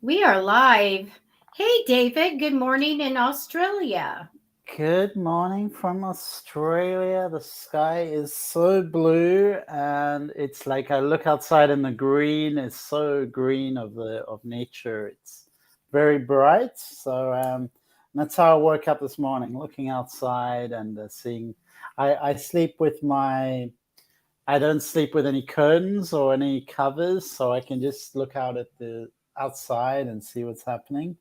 We are live. Hey, David. Good morning in Australia. Good morning from Australia. The sky is so blue, and it's like I look outside, and the green is so green of nature. It's very bright. So that's how I woke up this morning, looking outside and seeing. I sleep with my. I don't sleep with any curtains or any covers, so I can just look out at the outside and see what's happening.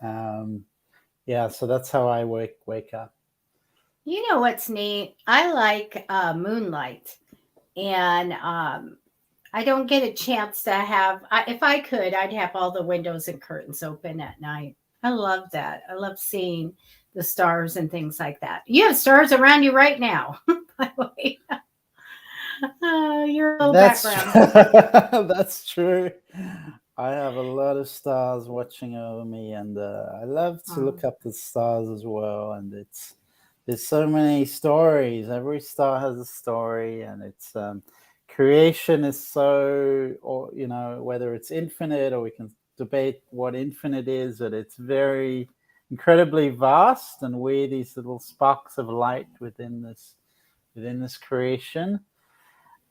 Um, yeah, so that's how I wake up. You know what's neat? I like moonlight, and I don't get a chance to have. If I could, I'd have all the windows and curtains open at night. I love that. I love seeing the stars and things like that. You have stars around you right now, by the way. Your little That's background. that's true. I have a lot of stars watching over me, and I love to Oh. look up the stars as well. And there's so many stories. Every star has a story, and it's creation is so, or whether it's infinite or we can debate what infinite is, but it's very incredibly vast, and we're these little sparks of light within this creation,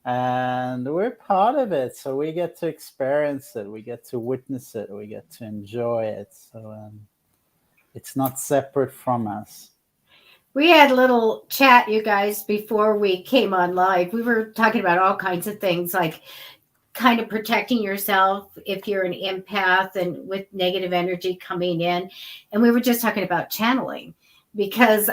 and we're part of it, so we get to experience it, we get to witness it, we get to enjoy it. So it's not separate from us. We had a little chat, you guys, before we came on live. We were talking about all kinds of things like kind of protecting yourself if you're an empath and with negative energy coming in. And we were just talking about channeling because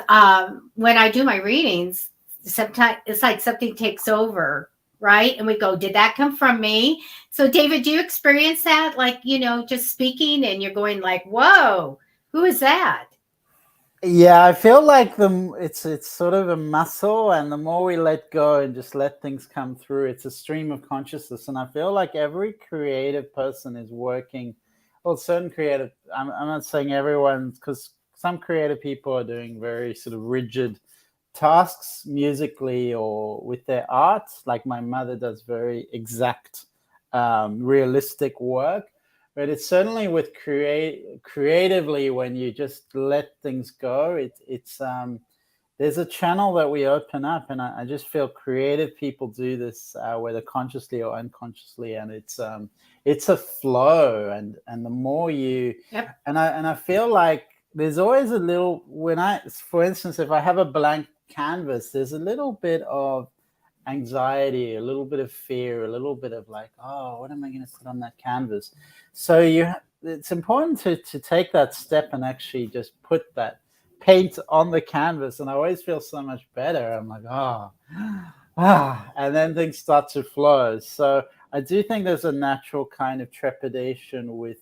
when I do my readings, sometimes it's like something takes over, right? And we go, did that come from me? So, David, do you experience that? Like, just speaking and you're going like, whoa, who is that? Yeah, I feel like it's sort of a muscle, and the more we let go and just let things come through, it's a stream of consciousness. And I feel like every creative person is working, well, certain creative. I'm not saying everyone, because some creative people are doing very sort of rigid tasks musically or with their art. Like my mother does very exact, realistic work, but it's certainly with creatively, when you just let things go, it's there's a channel that we open up, and I just feel creative people do this, whether consciously or unconsciously, and it's a flow, and the more you, Yep. and I feel like there's always a little, when I, for instance, if I have a blank canvas, there's a little bit of anxiety, a little bit of fear, a little bit of like, oh, what am I going to put on that canvas? So it's important to take that step and actually just put that paint on the canvas. And I always feel so much better. I'm like, and then things start to flow. So I do think there's a natural kind of trepidation with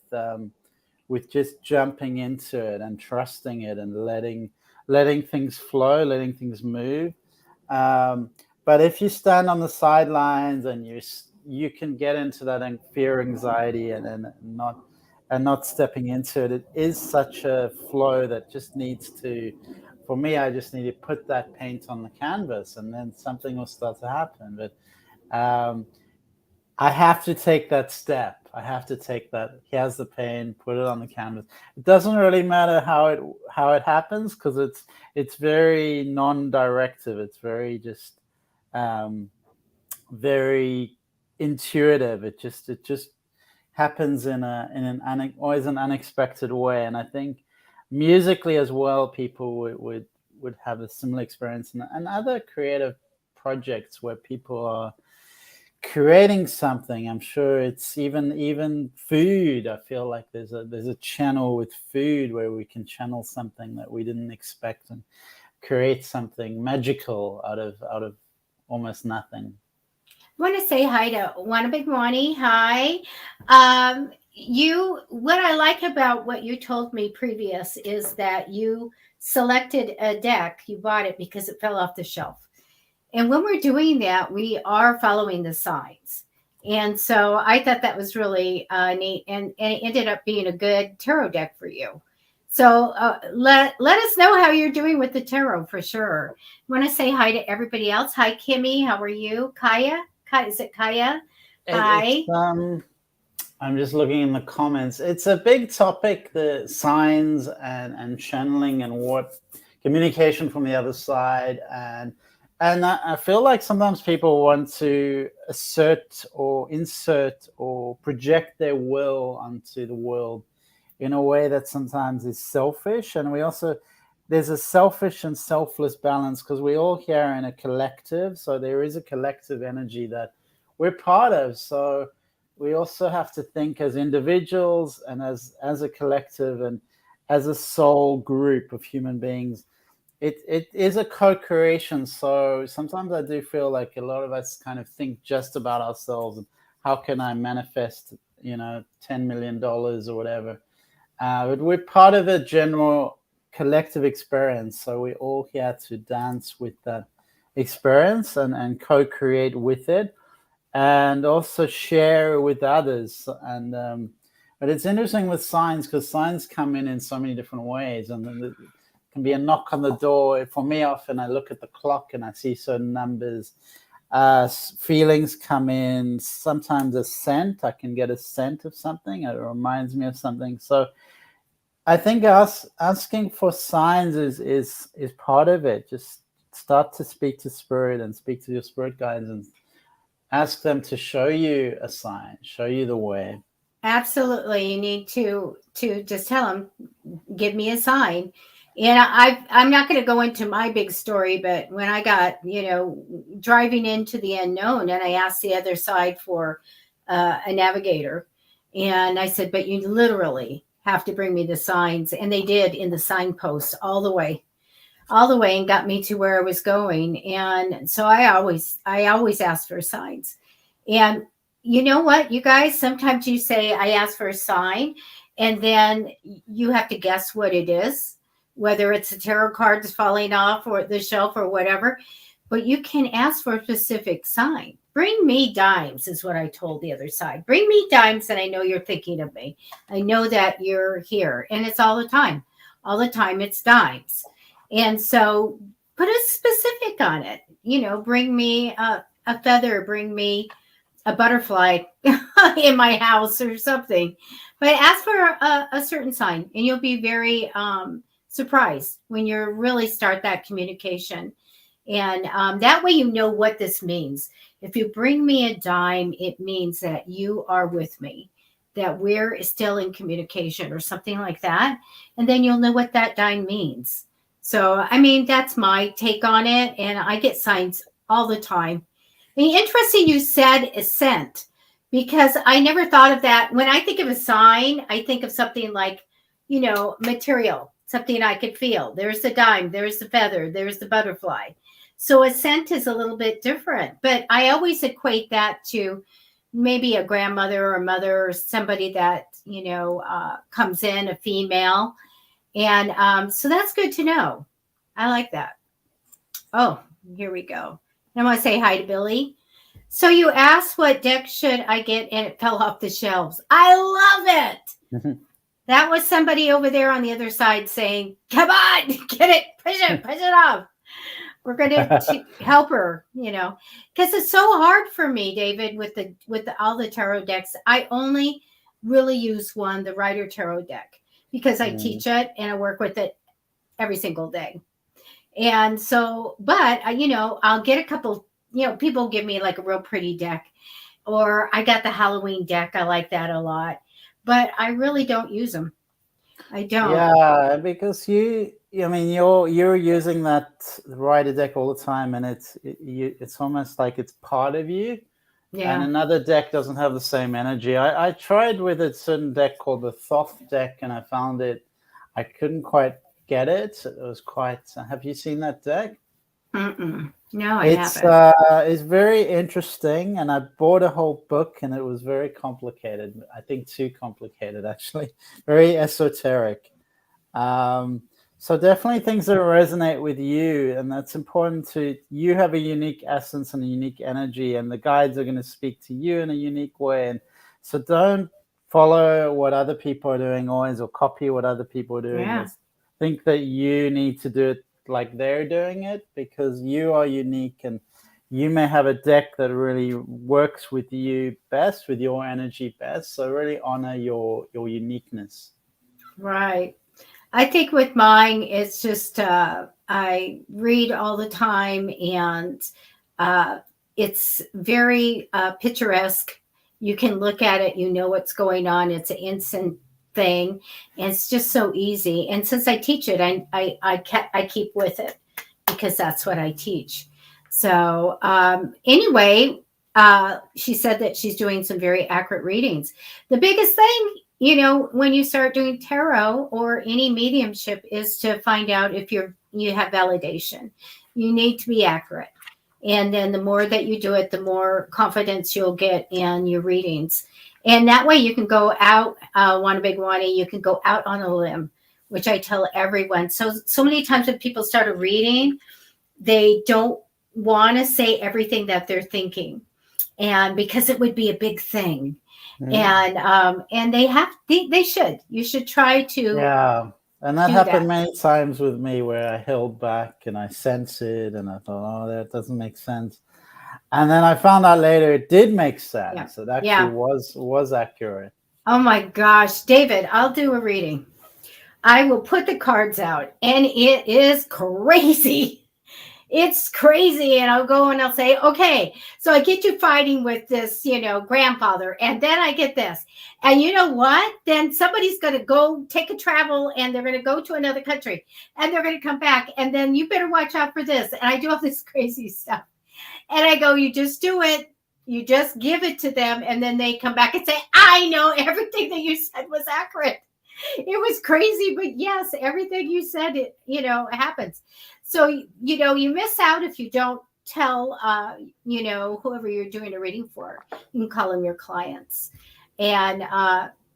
just jumping into it and trusting it and letting things flow, letting things move. Um, but if you stand on the sidelines and you can get into that fear, anxiety, and not stepping into it. It is such a flow that just needs to. For me, I just need to put that paint on the canvas, and then something will start to happen. But I have to take that step. I have to take that. Here's the paint. Put it on the canvas. It doesn't really matter how it happens, because it's very non-directive. It's very just um, very intuitive. It just happens always an unexpected way. And I think musically as well, people would have a similar experience, and other creative projects where people are creating something. I'm sure it's even food. I feel like there's a channel with food where we can channel something that we didn't expect and create something magical out of almost nothing. I want to say hi to Wanna Big Wani. Hi. What I like about what you told me previous is that you selected a deck, you bought it because it fell off the shelf. And when we're doing that, we are following the signs. And so I thought that was really neat, and it ended up being a good tarot deck for you. So let us know how you're doing with the tarot for sure. I want to say hi to everybody else. Hi, Kimmy. How are you? Kaya? Is it Kaya? It's Hi. I'm just looking in the comments. It's a big topic, the signs and channeling and what communication from the other side. And I feel like sometimes people want to assert or insert or project their will onto the world in a way that sometimes is selfish. And we also, there's a selfish and selfless balance because we all here in a collective. So there is a collective energy that we're part of. So we also have to think as individuals and as a collective and as a soul group of human beings. It is a co-creation. So sometimes I do feel like a lot of us kind of think just about ourselves and how can I manifest, $10 million or whatever. But we're part of a general collective experience. So we're all here to dance with that experience and co-create with it and also share with others. And but it's interesting with signs because signs come in so many different ways, and then it can be a knock on the door. For me, often I look at the clock and I see certain numbers. Feelings come in. Sometimes a scent. I can get a scent of something. It reminds me of something. So I think asking for signs is part of it. Just start to speak to spirit and speak to your spirit guides and ask them to show you a sign, show you the way. Absolutely. You need to just tell them, give me a sign. And I'm not going to go into my big story, but when I got, driving into the unknown and I asked the other side for a navigator, and I said, but you literally have to bring me the signs. And they did in the signposts all the way and got me to where I was going. And so I always ask for signs. And you know what, you guys, sometimes you say, I ask for a sign, and then you have to guess what it is, whether it's a tarot cards falling off or the shelf or whatever. But you can ask for a specific sign. Bring me dimes is what I told the other side. Bring me dimes, and I know you're thinking of me. I know that you're here. And it's all the time. All the time it's dimes. And so put a specific on it. Bring me a feather, bring me a butterfly in my house or something. But ask for a certain sign, and you'll be very surprised when you really start that communication. And that way you know what this means. If you bring me a dime, it means that you are with me, that we're still in communication or something like that. And then you'll know what that dime means. So, that's my take on it. And I get signs all the time. Interesting you said a scent, because I never thought of that. When I think of a sign, I think of something like, material, something I could feel. There's the dime, there's the feather, there's the butterfly. So a scent is a little bit different, but I always equate that to maybe a grandmother or mother or somebody that, comes in, a female. And so that's good to know. I like that. Oh, here we go. I want to say hi to Billy. So you asked what deck should I get, and it fell off the shelves. I love it. That was somebody over there on the other side saying, come on, get it, push it off. We're going to help her, because it's so hard for me, David, with all the tarot decks. I only really use one, the Rider Tarot deck, because I teach it and I work with it every single day. And so, but I'll get a couple, people give me like a real pretty deck, or I got the Halloween deck. I like that a lot, but I really don't use them. I don't. Yeah, because you're using that Rider deck all the time, and it's almost like it's part of you. Yeah. And another deck doesn't have the same energy. I tried with a certain deck called the Thoth deck, and I found I couldn't quite get it. It was quite. Have you seen that deck? No, I haven't. It's very interesting, and I bought a whole book, and it was very complicated. I think too complicated, actually. Very esoteric. So definitely things that resonate with you, and that's important. You have a unique essence and a unique energy, and the guides are going to speak to you in a unique way. And so don't follow what other people are doing always, or copy what other people are doing. Yeah. Think that you need to do it like they're doing it, because you are unique and you may have a deck that really works with you best, with your energy best. So really honor your uniqueness. Right. I think with mine, it's just I read all the time, and uh, it's very picturesque. You can look at it, you know what's going on. It's an instant thing, and it's just so easy. And since I teach it, I keep with it because that's what I teach. So anyway, she said that she's doing some very accurate readings. The biggest thing, when you start doing tarot or any mediumship, is to find out if you have validation. You need to be accurate. And then the more that you do it, the more confidence you'll get in your readings. And that way you can go out, Wanna Big Wanna, you can go out on a limb, which I tell everyone. So many times when people start a reading, they don't want to say everything that they're thinking. And because it would be a big thing. And they should. You should try to. Yeah. And that happened many times with me, where I held back and I censored and I thought, oh, that doesn't make sense. And then I found out later it did make sense. It actually was accurate. Oh my gosh, David, I'll do a reading. I will put the cards out, and it is crazy. It's crazy. And I'll go and I'll say, okay, so I get you fighting with this, grandfather. And then I get this. And you know what? Then somebody's going to go take a travel, and they're going to go to another country, and they're going to come back. And then you better watch out for this. And I do all this crazy stuff. And I go, you just do it. You just give it to them. And then they come back and say, I know everything that you said was accurate. It was crazy, but yes, everything you said, it happens. So, you miss out if you don't tell, whoever you're doing a reading for. You can call them your clients. And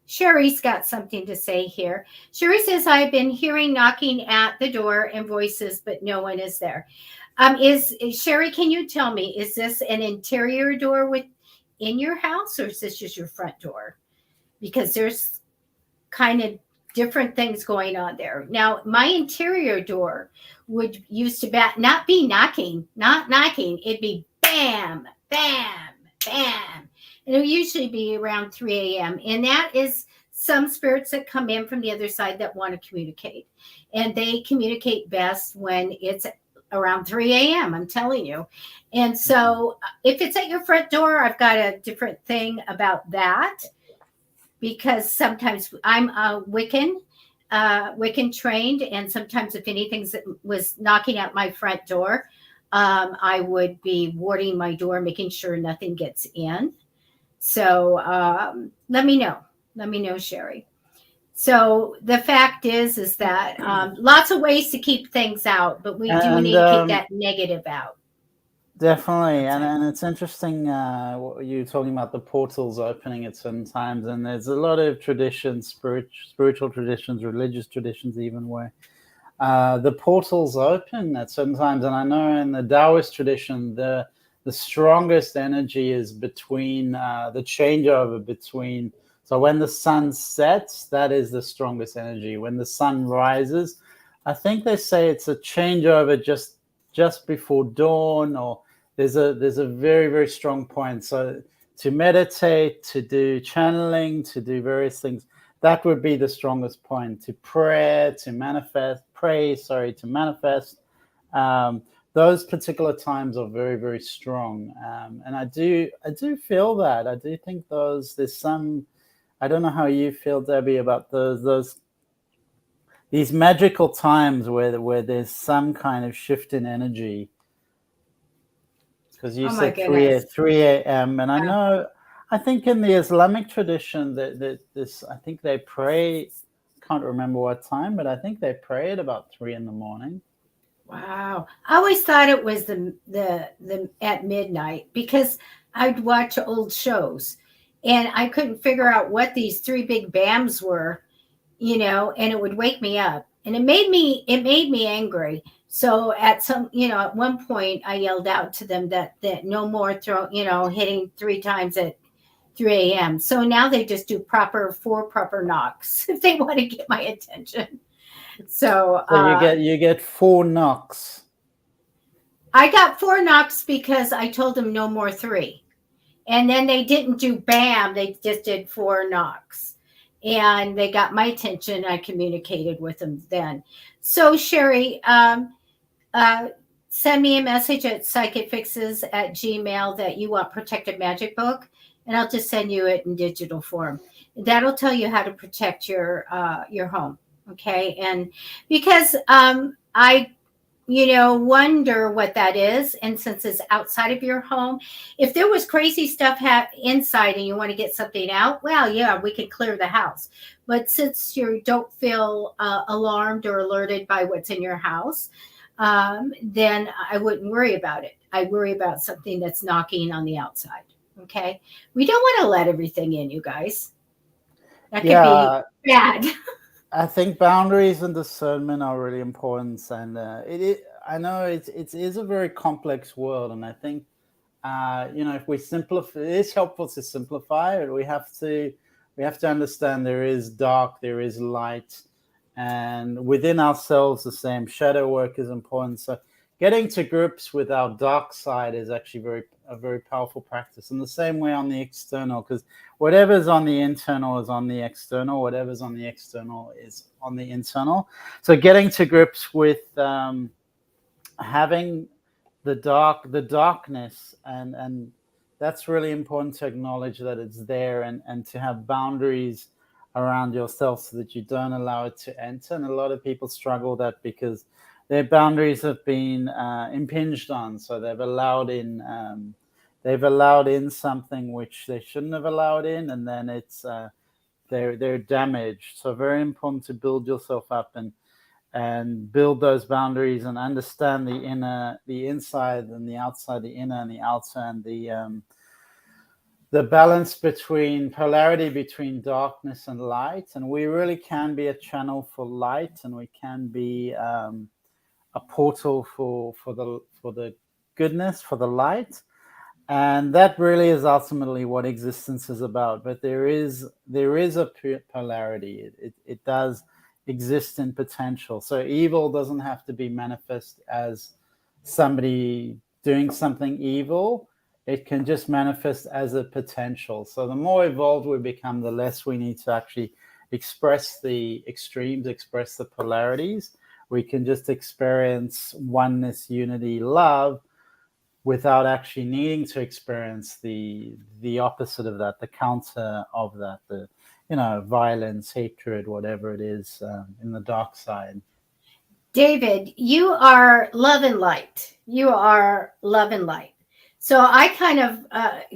Sherry's got something to say here. Sherry says, I've been hearing knocking at the door and voices, but no one is there. Is Sherry, can you tell me, is this an interior door in your house, or is this just your front door? Because there's kind of different things going on there. Now, my interior door would used to not be knocking, It'd be bam, bam, bam. And it would usually be around 3 a.m. And that is some spirits that come in from the other side that want to communicate. And they communicate best when it's around 3 a.m., I'm telling you. And so if it's at your front door, I've got a different thing about that, because sometimes I'm a Wiccan trained, and sometimes if anything was knocking at my front door, I would be warding my door, making sure nothing gets in. So let me know, Sherry. So the fact is that lots of ways to keep things out, but we do need to keep that negative out. Definitely. And it's interesting what you're talking about, the portals opening at certain times. And there's a lot of traditions, spiritual traditions, religious traditions even, where the portals open at certain times. And I know in the Taoist tradition, the strongest energy is between the changeover between. So when the sun sets, that is the strongest energy. When the sun rises, I think they say it's a changeover just before dawn, or there's a very, very strong point. So to meditate, to do channeling, to do various things, that would be the strongest point. To to manifest. Those particular times are very, very strong. And I do feel that. I do think there's some. I don't know how you feel, Debbie, about these magical times where there's some kind of shift in energy. Because you said 3 a.m. And I think in the Islamic tradition that this, I think they pray, can't remember what time, but I think they pray at about 3 a.m. Wow. I always thought it was the at midnight, because I'd watch old shows and I couldn't figure out what these three big bams were, and it would wake me up, and it made me angry. So at one point I yelled out to them that no more hitting 3 times at 3 a.m. So now they just do 4 proper knocks if they want to get my attention. So you get 4 knocks. I got 4 knocks because I told them no more 3. And then they didn't do bam, they just did 4 knocks. And they got my attention. I communicated with them then. So, Sherry, uh, send me a message at psychicfixes@gmail that you want Protected Magic book, and I'll just send you it in digital form. That'll tell you how to protect your home. Okay. And because I wonder what that is. And since it's outside of your home, if there was crazy stuff inside and you want to get something out, well, yeah, we could clear the house. But since you don't feel alarmed or alerted by what's in your house, then I wouldn't worry about it. I worry about something that's knocking on the outside. Okay. We don't want to let everything in, you guys. That could be bad. I think boundaries and discernment are really important, and I know it is a very complex world, and I think if we simplify, it is helpful to simplify it. We have to understand there is dark, there is light, and within ourselves, the same shadow work is important. So getting to grips with our dark side is actually a very powerful practice. In the same way on the external, because whatever's on the internal is on the external. Whatever's on the external is on the internal. So getting to grips with having the darkness, and that's really important to acknowledge that it's there, and to have boundaries around yourself so that you don't allow it to enter. And a lot of people struggle with that because their boundaries have been impinged on, so they've allowed in something which they shouldn't have allowed in, and then it's they're damaged. So very important to build yourself up and build those boundaries and understand the inside and the outside, the inner and the outer, and the balance between polarity between darkness and light. And we really can be a channel for light, and we can be a portal for the goodness, for the light. And that really is ultimately what existence is about. But there is a polarity. It does exist in potential. So evil doesn't have to be manifest as somebody doing something evil. It can just manifest as a potential. So the more evolved we become, the less we need to actually express the extremes, express the polarities. We can just experience oneness, unity, love, without actually needing to experience the opposite of that, the counter of that, the violence, hatred, whatever it is in the dark side. David, you are love and light. You are love and light. So I kind of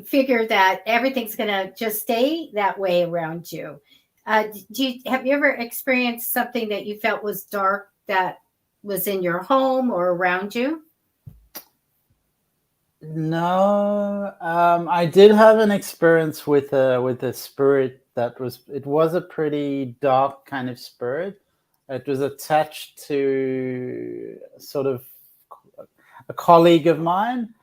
figure that everything's going to just stay that way around you. Have you ever experienced something that you felt was dark that was in your home or around you? No, I did have an experience with a spirit that was a pretty dark kind of spirit. It was attached to sort of a colleague of mine,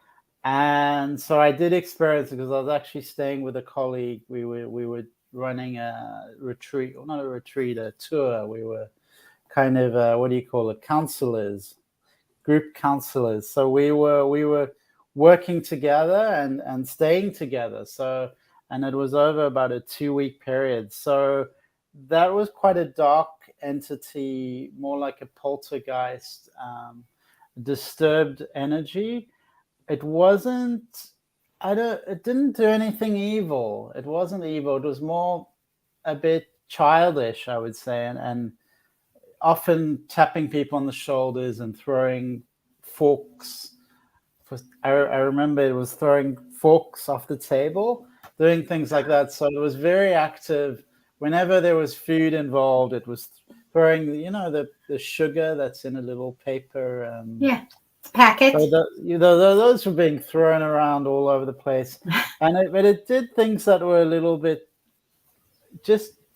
and so I did experience it because I was actually staying with a colleague. We were running a retreat, or not a retreat, a tour. We were kind of what do you call it, counselors, group counselors. So we were working together and staying together. So, and it was over about a 2-week period. So that was quite a dark entity, more like a poltergeist, disturbed energy. It wasn't, it didn't do anything evil. It wasn't evil. It was more a bit childish, I would say, and often tapping people on the shoulders and throwing forks. I remember it was throwing forks off the table, doing things like that. So it was very active. Whenever there was food involved, it was throwing, the sugar that's in a little paper. Packet. So those were being thrown around all over the place. But it did things that were a little bit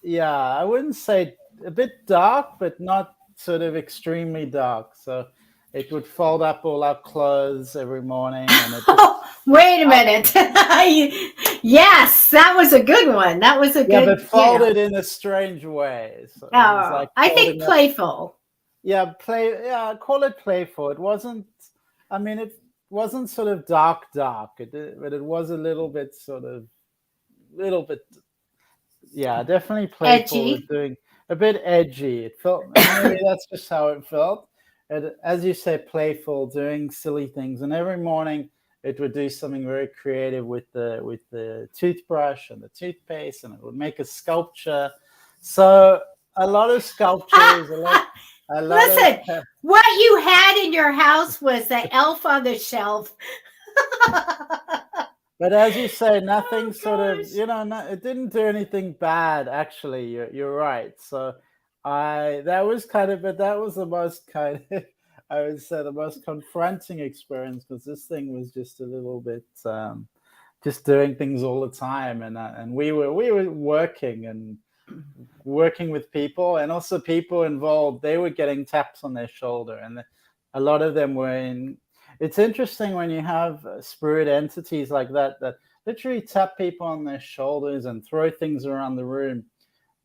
I wouldn't say a bit dark, but not sort of extremely dark. So it would fold up all our clothes every morning. And it wait a minute. Yes, that was a good one. That was a good. Yeah, but folded in a strange way. So it was like I think playful. Call it playful. It wasn't. I mean, wasn't sort of dark, but it was a little bit yeah, definitely playful with Edgy. doing a bit edgy. It felt, maybe that's just how it felt. And as you say, playful, doing silly things. And every morning it would do something very creative with the toothbrush and the toothpaste, and it would make a sculpture. So a lot of sculptures, a lot of Listen, what you had in your house was the elf on the shelf. But as you say, nothing Oh, sort of, gosh. it didn't do anything bad, actually. You're right. So that was but that was the most I would say the most confronting experience, because this thing was just a little bit, just doing things all the time. And we were working with people, and also people involved. They were getting taps on their shoulder, and a lot of them were in. It's interesting when you have spirit entities like that literally tap people on their shoulders and throw things around the room.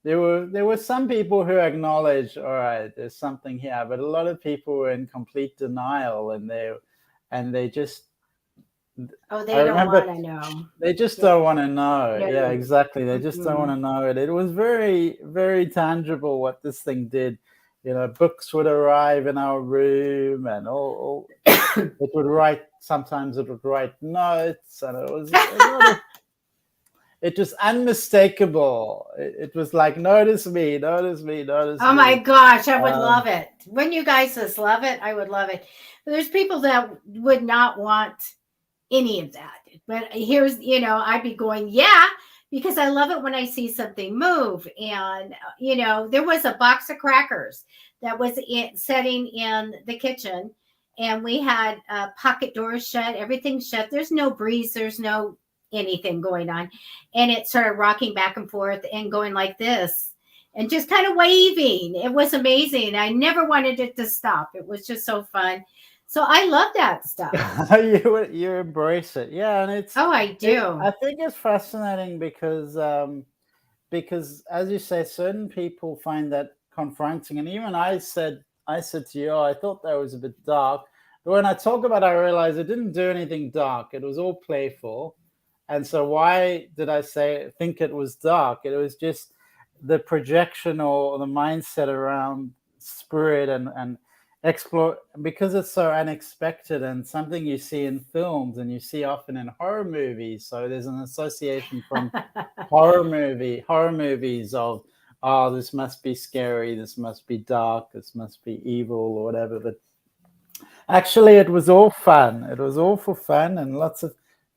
There were some people who acknowledged, all right, there's something here, but a lot of people were in complete denial, and they just. Oh, I they don't remember want to know. they just don't want to know. No. Yeah, exactly. They just don't want to know it. It was very, very tangible what this thing did. Books would arrive in our room, and all it would write. Sometimes it would write notes, and it was it was unmistakable. It was like, notice me, notice me, notice Oh me. my gosh, I would love it. When you guys just love it, I would love it. But there's people that would not want any of that. But here's, I'd be going, yeah, because I love it when I see something move. And, there was a box of crackers that was setting in the kitchen, and we had pocket doors shut, everything shut. There's no breeze, there's no anything going on. And it started rocking back and forth and going like this and just kind of waving. It was amazing. I never wanted it to stop. It was just so fun. So I love that stuff. You embrace it, yeah, and I do. I think it's fascinating because as you say, certain people find that confronting, and even I said to you, I thought that was a bit dark. But when I talk about it, I realized it didn't do anything dark. It was all playful. And so why did I think it was dark? It was just the projection or the mindset around spirit and explore, because it's so unexpected and something you see in films and you see often in horror movies. So there's an association from horror movies of, oh, this must be scary, this must be dark, this must be evil or whatever. But actually it was all fun. It was all for fun, and lots of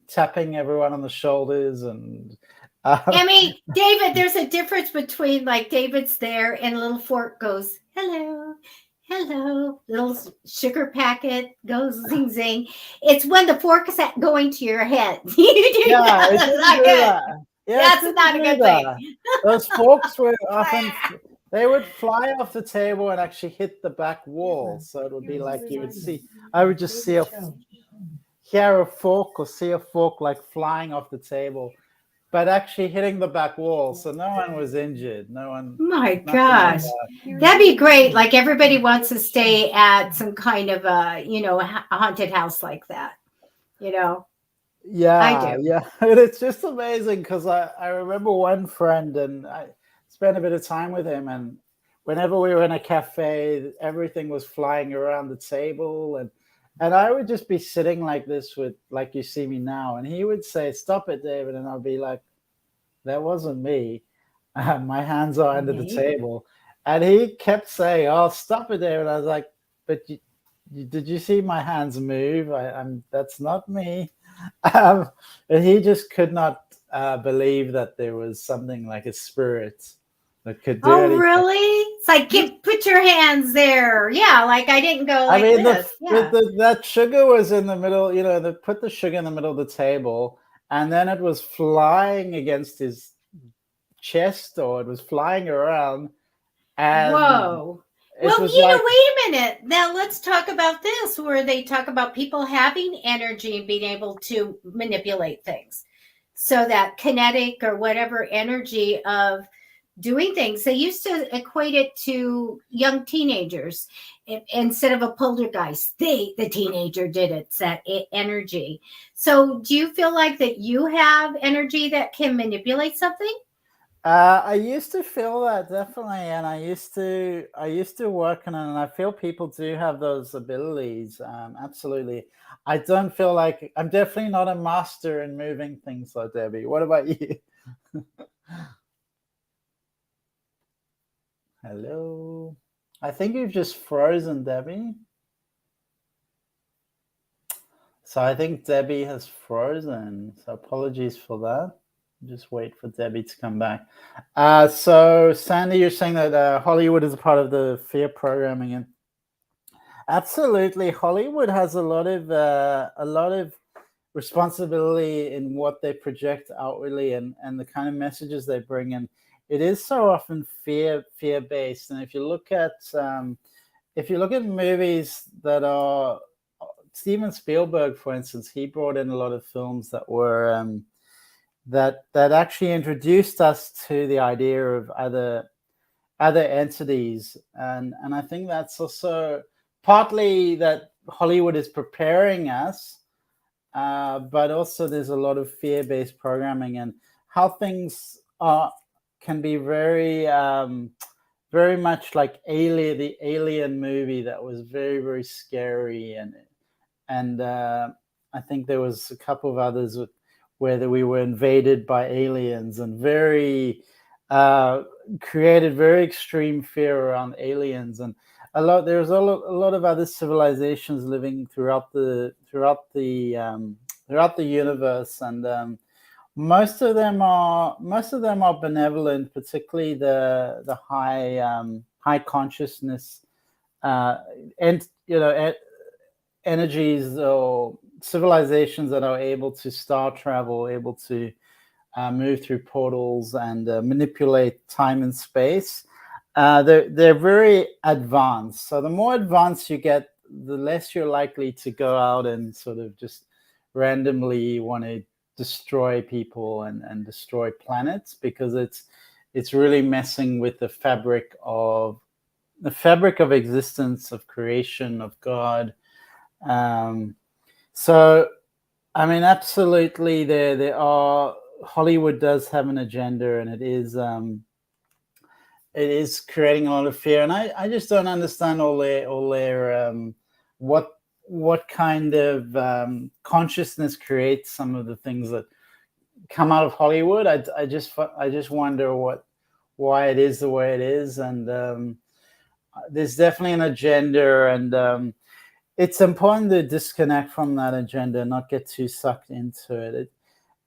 tapping everyone on the shoulders. And I mean, David, there's a difference between like David's there and a little fork goes, hello, hello, little sugar packet goes zing zing. It's when the fork is going to your head. You do yeah, That's not good. Yeah, That's not a good thing. Those forks were often, they would fly off the table and actually hit the back wall. So it would be like I would just hear a fork or see a fork like flying off the table, but actually hitting the back wall. So no one was injured. No one. My gosh. That'd be great. Like everybody wants to stay at some kind of a haunted house like that. Yeah, I do. yeah. And it's just amazing because I remember one friend, and I spent a bit of time with him, and whenever we were in a cafe, everything was flying around the table, and I would just be sitting like this with, like you see me now, and he would say, "Stop it, David," and I'll be like, "That wasn't me. My hands are under the table," and he kept saying, "Oh, stop it, David." I was like, "But did you see my hands move? That's not me." And he just could not believe that there was something like a spirit that could do anything. Really? It's like, put your hands there. Yeah, like I didn't go like this. That sugar was in the middle. They put the sugar in the middle of the table, and then it was flying against his chest, or it was flying around. And whoa. Well, wait a minute. Now let's talk about this, where they talk about people having energy and being able to manipulate things. So that kinetic or whatever energy of doing things. They used to equate it to young teenagers. Instead of a poltergeist, the teenager did it. It's that energy. So do you feel like that you have energy that can manipulate something? I used to feel that, definitely, and I used to work on it, and I feel people do have those abilities. Absolutely. I don't feel like I'm definitely not a master in moving things like Debbie. What about you? Hello. I think you've just frozen, Debbie. So I think Debbie has frozen. So apologies for that. Just wait for Debbie to come back. So Sandy, you're saying that Hollywood is a part of the fear programming, and absolutely, Hollywood has a lot of responsibility in what they project outwardly, and the kind of messages they bring in. It is so often fear based, and if you look at movies that are Steven Spielberg, for instance, he brought in a lot of films that were that actually introduced us to the idea of other entities, and I think that's also partly that Hollywood is preparing us, but also there's a lot of fear-based programming, and how things are can be very much like the Alien movie that was very, very scary, and I think there was a couple of others where we were invaded by aliens, and very created very extreme fear around aliens, and there's a lot of other civilizations living throughout the universe, and most of them are benevolent, particularly the high consciousness, and energies or civilizations that are able to star travel, able to move through portals and manipulate time and space. They're very advanced. So the more advanced you get, the less you're likely to go out and sort of just randomly want to destroy people and destroy planets, because it's really messing with the fabric of existence, of creation, of God. So I mean, absolutely, there are Hollywood does have an agenda, and it is creating a lot of fear, and I just don't understand all their what kind of consciousness creates some of the things that come out of Hollywood. I just wonder why it is the way it is, and there's definitely an agenda, and it's important to disconnect from that agenda, not get too sucked into it.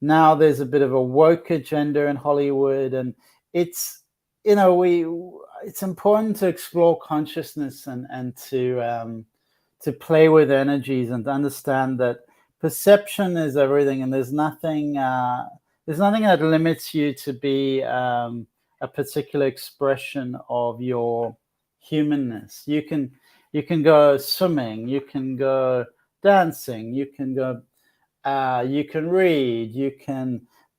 Now there's a bit of a woke agenda in Hollywood, and it's it's important to explore consciousness, and to play with energies, and to understand that perception is everything, and there's nothing that limits you to be a particular expression of your humanness. You can go swimming, you can go dancing, you can read,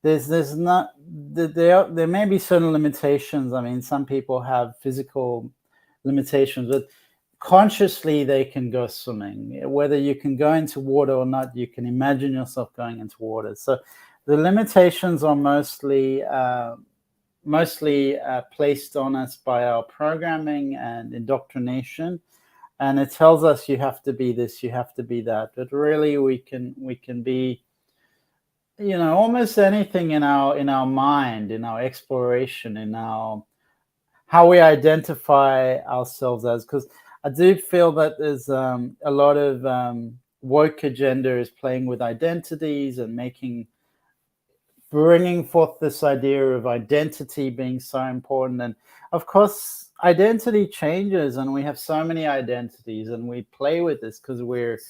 there's not there may be certain limitations. I mean, some people have physical limitations, but consciously they can go swimming. Whether you can go into water or not, you can imagine yourself going into water. So the limitations are mostly placed on us by our programming and indoctrination, and it tells us you have to be this, you have to be that. But really, we can be almost anything in our mind, in our exploration, in our how we identify ourselves as. Because I do feel that there's a lot of woke agenda is playing with identities and bringing forth this idea of identity being so important. And of course, identity changes, and we have so many identities, and we play with this because we're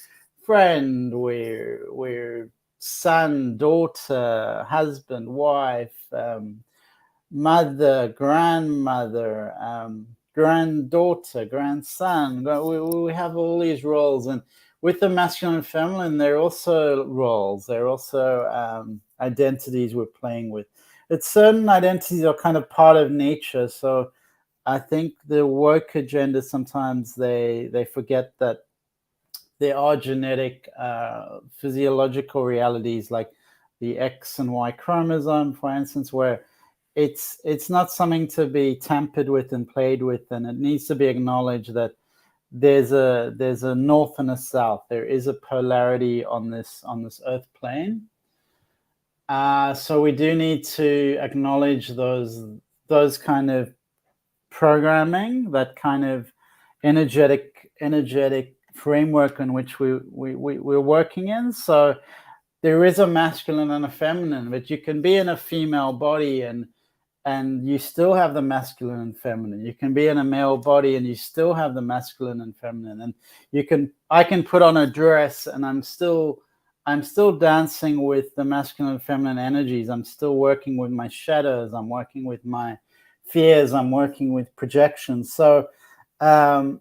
friend, we're son, daughter, husband, wife, mother, grandmother, granddaughter, grandson. We have all these roles, and with the masculine and feminine, they're also roles. They're also identities we're playing with. it's certain identities are kind of part of nature. So I think the woke agenda, sometimes they forget that there are genetic physiological realities like the X and Y chromosome, for instance, where it's not something to be tampered with and played with, and it needs to be acknowledged that there's a north and a south. There is a polarity on this earth plane. So we do need to acknowledge those kind of programming, that kind of energetic framework in which we're working in. So there is a masculine and a feminine, but you can be in a female body and you still have the masculine and feminine. You can be in a male body and you still have the masculine and feminine. And I can put on a dress and I'm still dancing with the masculine and feminine energies. I'm still working with my shadows. I'm working with my fears. I'm working with projections. So I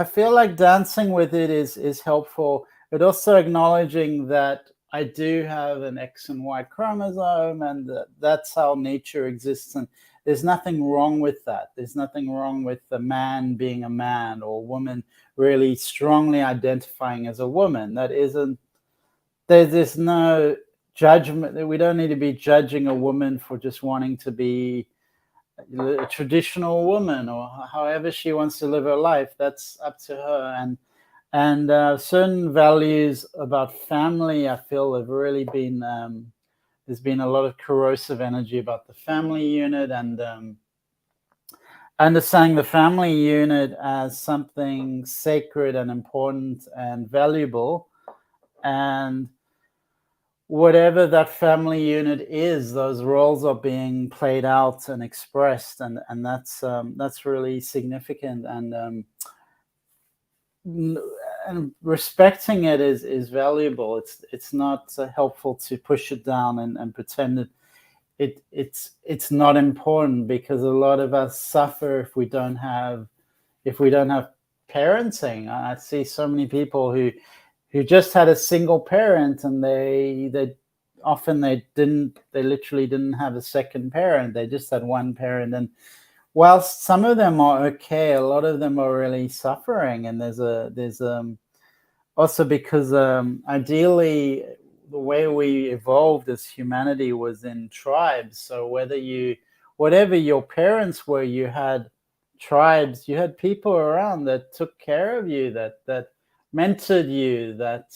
feel like dancing with it is helpful, but also acknowledging that I do have an X and Y chromosome, and that's how nature exists. And there's nothing wrong with that. There's nothing wrong with a man being a man or a woman really strongly identifying as a woman. That isn't, there's no judgment. We don't need to be judging a woman for just wanting to be a traditional woman or however she wants to live her life. That's up to her. And certain values about family, I feel, have really been there's been a lot of corrosive energy about the family unit, and understanding the family unit as something sacred and important and valuable. And whatever that family unit is, those roles are being played out and expressed, and that's really significant. And respecting it is valuable. It's not helpful to push it down and pretend it's not important, because a lot of us suffer if we don't have parenting. I see so many people who just had a single parent, and they literally didn't have a second parent. They just had one parent, and whilst some of them are okay, a lot of them are really suffering. And there's also because ideally the way we evolved as humanity was in tribes. So whatever your parents were, you had tribes, you had people around that took care of you, that mentored you, that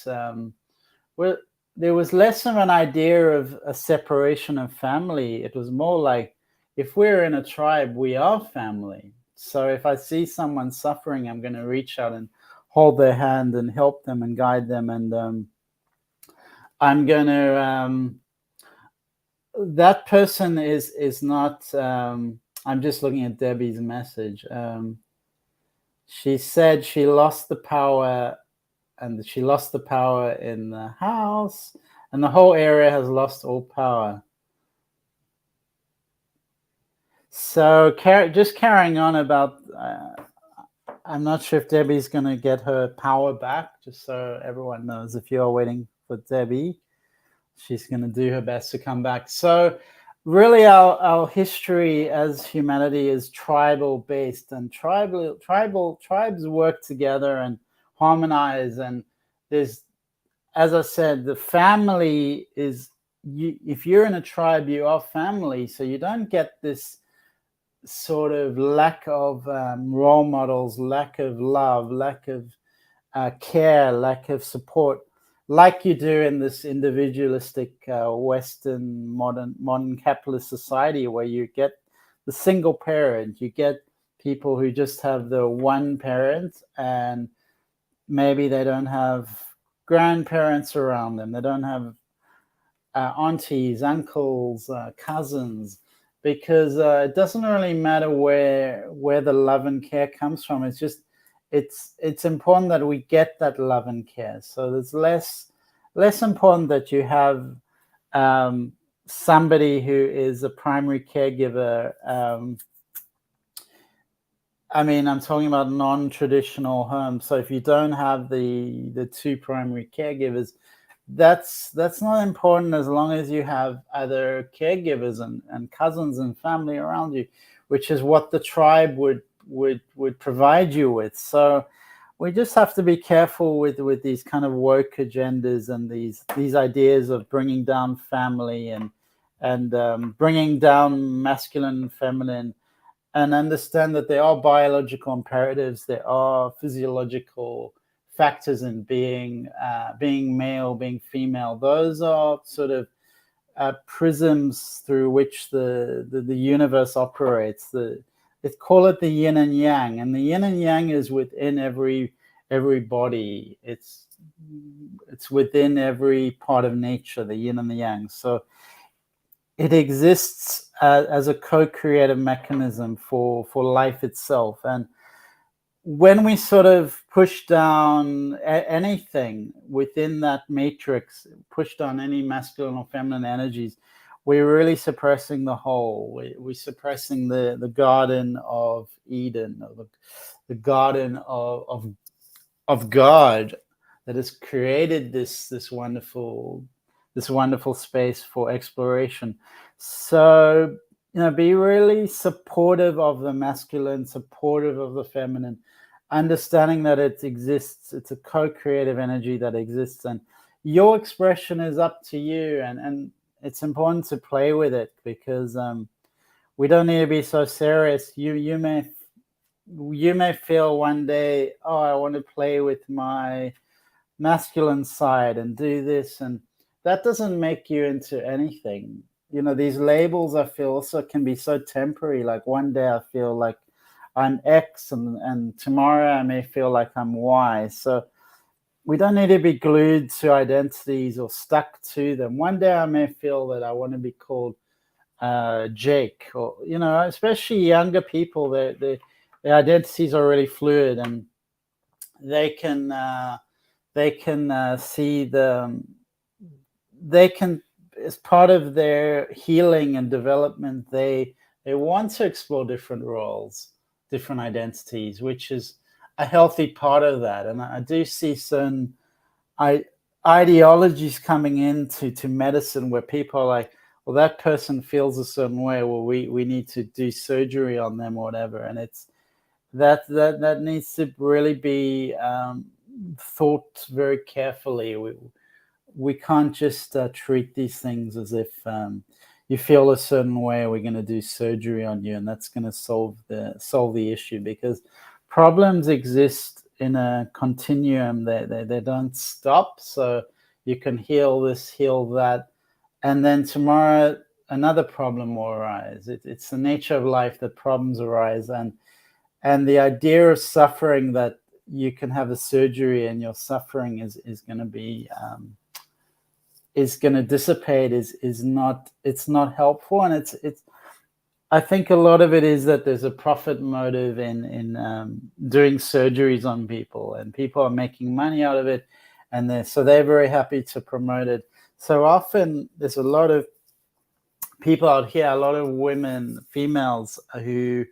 there was less of an idea of a separation of family. It was more like, if we're in a tribe, we are family. So if I see someone suffering, I'm going to reach out and hold their hand and help them and guide them. And I'm going to, that person is not, I'm just looking at Debbie's message. She said she lost the power, and she lost the power in the house, and the whole area has lost all power. So just carrying on about, I'm not sure if Debbie's going to get her power back, just so everyone knows. If you're waiting for Debbie, she's going to do her best to come back. So really our history as humanity is tribal based, and tribes work together and harmonize. And there's, as I said, the family is, if you're in a tribe, you are family. So you don't get this sort of lack of role models, lack of love, lack of care, lack of support, like you do in this individualistic Western modern capitalist society, where you get the single parent, you get people who just have the one parent, and maybe they don't have grandparents around them, they don't have aunties, uncles, cousins, because it doesn't really matter where the love and care comes from. It's just it's important that we get that love and care. So it's less important that you have somebody who is a primary caregiver. I mean, I'm talking about non-traditional homes. So if you don't have the two primary caregivers, that's not important as long as you have other caregivers and cousins and family around you, which is what the tribe would provide you with. So we just have to be careful with these kind of woke agendas and these ideas of bringing down family and bringing down masculine and feminine, and understand that there are biological imperatives, there are physiological factors in being male, being female. Those are sort of prisms through which the universe operates. Let's call it the yin and yang, and the yin and yang is within every body. It's within every part of nature, the yin and the yang. So it exists as a co-creative mechanism for life itself. And when we sort of push down anything within that matrix, push down any masculine or feminine energies, we're really suppressing the whole. We're suppressing the Garden of Eden, or the Garden of God that has created this wonderful space for exploration. So, be really supportive of the masculine, supportive of the feminine, understanding that it exists. It's a co-creative energy that exists, and your expression is up to you. And it's important to play with it, because we don't need to be so serious. You may feel one day, oh, I want to play with my masculine side and do this, and that doesn't make you into anything. These labels, I feel, also can be so temporary. Like one day I feel like I'm X, and tomorrow I may feel like I'm Y. So we don't need to be glued to identities or stuck to them. One day I may feel that I want to be called Jake, or especially younger people. Their identities are really fluid, and they can see they can, as part of their healing and development, they want to explore different roles, different identities, which is a healthy part of that. And I do see certain ideologies coming into medicine where people are like, well, that person feels a certain way, well, we need to do surgery on them or whatever. And it's that needs to really be thought very carefully. We can't just treat these things as if you feel a certain way, we're going to do surgery on you and that's going to solve the issue, because problems exist in a continuum. They don't stop. So you can heal this, heal that, and then tomorrow another problem will arise. It's the nature of life that problems arise, and the idea of suffering, that you can have a surgery and your suffering is going to be is going to dissipate is not helpful. And it's I think a lot of it is that there's a profit motive in doing surgeries on people, and people are making money out of it, and they're very happy to promote it. So often there's a lot of people out here, a lot of women, females, who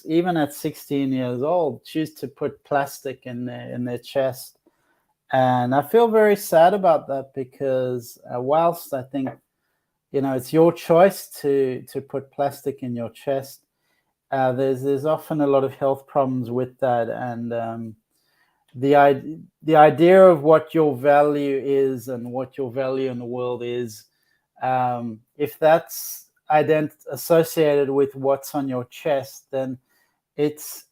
even at 16 years old, choose to put plastic in their chest. And I feel very sad about that, because whilst I think, it's your choice to put plastic in your chest, there's often a lot of health problems with that. And the idea of what your value is and what your value in the world is, if that's associated with what's on your chest, then it's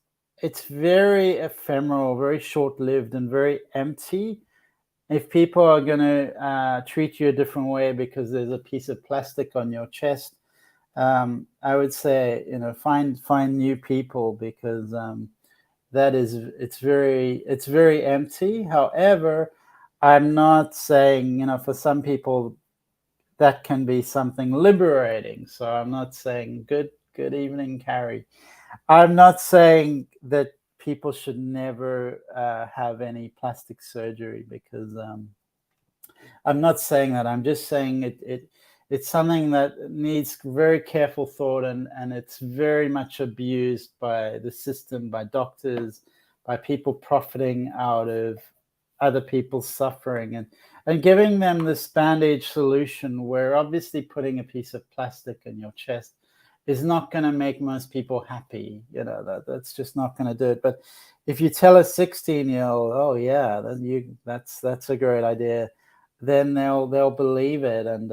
very ephemeral, very short-lived, and very empty. If people are going to treat you a different way because there's a piece of plastic on your chest, I would say, find new people, because it's very empty. However, I'm not saying, for some people that can be something liberating. So I'm not saying good evening, Carrie. I'm not saying that people should never have any plastic surgery, because I'm not saying that. I'm just saying it's something that needs very careful thought, and it's very much abused by the system, by doctors, by people profiting out of other people's suffering, and giving them this band-aid solution, where obviously putting a piece of plastic in your chest is not going to make most people happy. That's just not going to do it. But if you tell a 16-year-old, oh yeah, that's a great idea, then they'll believe it, and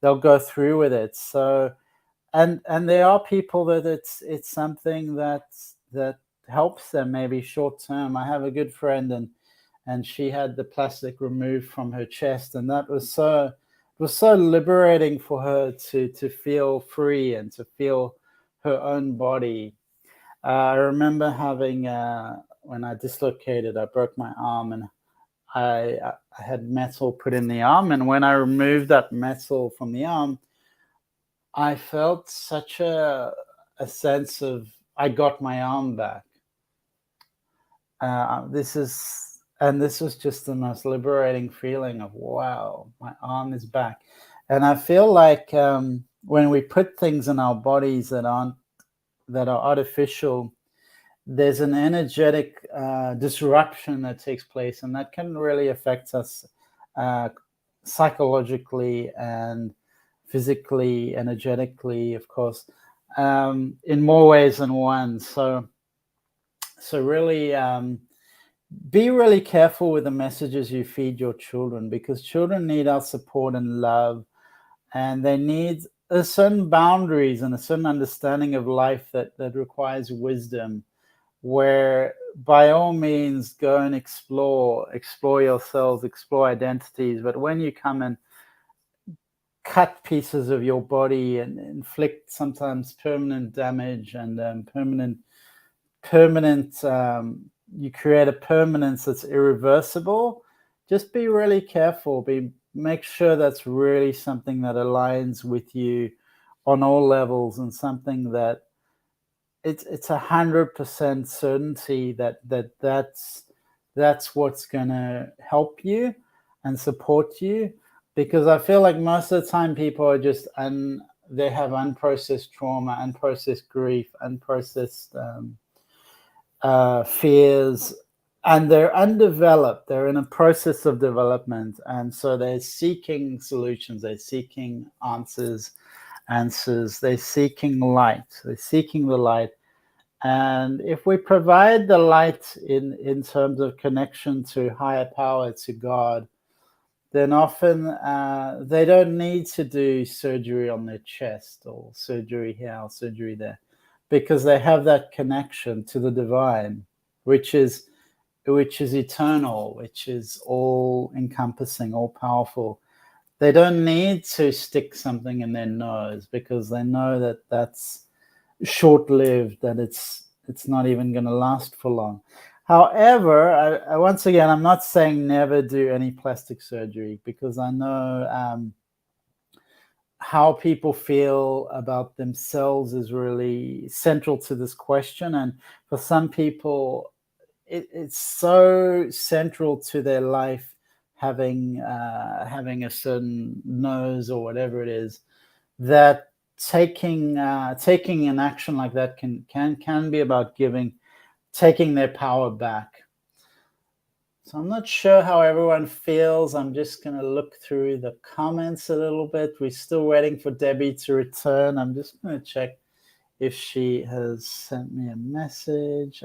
they'll go through with it. So, and there are people that it's something that helps them maybe short term. I have a good friend, and she had the plastic removed from her chest, and that was so liberating for her to feel free and to feel her own body. I remember having when I dislocated, I broke my arm, and I had metal put in the arm, and when I removed that metal from the arm, I felt such a sense of, I got my arm back. This was just the most liberating feeling of, wow, my arm is back. And I feel like when we put things in our bodies that are artificial, there's an energetic disruption that takes place, and that can really affect us psychologically and physically, energetically, of course, in more ways than one. So really be really careful with the messages you feed your children, because children need our support and love, and they need a certain boundaries and a certain understanding of life that requires wisdom, where by all means go and explore yourselves, explore identities. But when you come and cut pieces of your body and inflict sometimes permanent damage and permanent you create a permanence that's irreversible, just be really careful. Make sure that's really something that aligns with you on all levels, and something that it's 100% certainty that's what's going to help you and support you. Because I feel like most of the time people are just they have unprocessed trauma, unprocessed grief, unprocessed fears, and they're undeveloped. They're in a process of development, and so they're seeking solutions. They're seeking answers. They're seeking light. They're seeking the light. And if we provide the light in terms of connection to higher power, to God, then often they don't need to do surgery on their chest, or surgery here or surgery there, because they have that connection to the divine, which is eternal, which is all encompassing, all powerful. They don't need to stick something in their nose, because they know that that's short-lived, that it's not even going to last for long. However, I once again, I'm not saying never do any plastic surgery, because I know how people feel about themselves is really central to this question. And for some people, it's so central to their life, having a certain nose or whatever it is, that taking an action like that can be about taking their power back. So I'm not sure how everyone feels. I'm just going to look through the comments a little bit. We're still waiting for Debbie to return. I'm just going to check if she has sent me a message.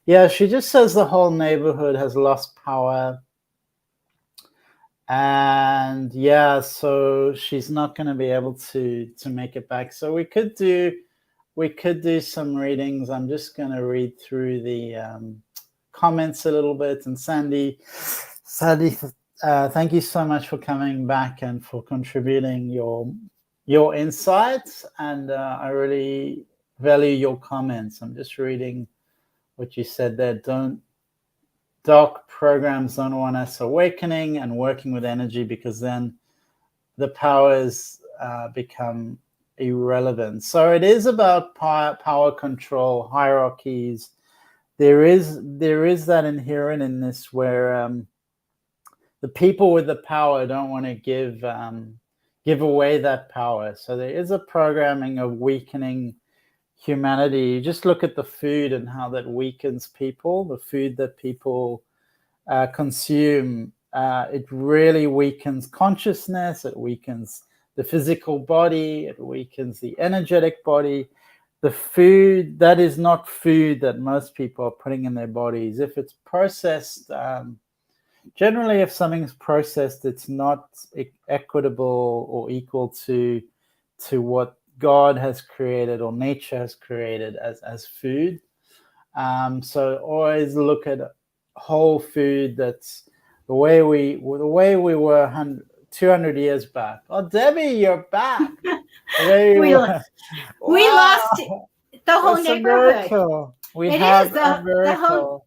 Yeah, she just says the whole neighborhood has lost power. And yeah, so she's not going to be able to make it back. So we could do some readings. I'm just going to read through the comments a little bit. And Sandy, thank you so much for coming back and for contributing your insights. And I really value your comments. I'm just reading what you said there. Dark programs don't want us awakening and working with energy, because then the powers become irrelevant. So it is about power control, hierarchies. There is that inherent in this, where the people with the power don't want to give away that power. So there is a programming of weakening humanity. You just look at the food and how that weakens people. The food that people consume, it really weakens consciousness, it weakens the physical body, it weakens the energetic body. The food, that is not food that most people are putting in their bodies. If it's processed, generally if something's processed, it's not equitable or equal to what God has created or nature has created as food. So always look at whole food that's the way we were 200 years back. Oh, Debbie, you're back. We lost Wow, the whole that's a neighborhood. miracle. We It have is a miracle.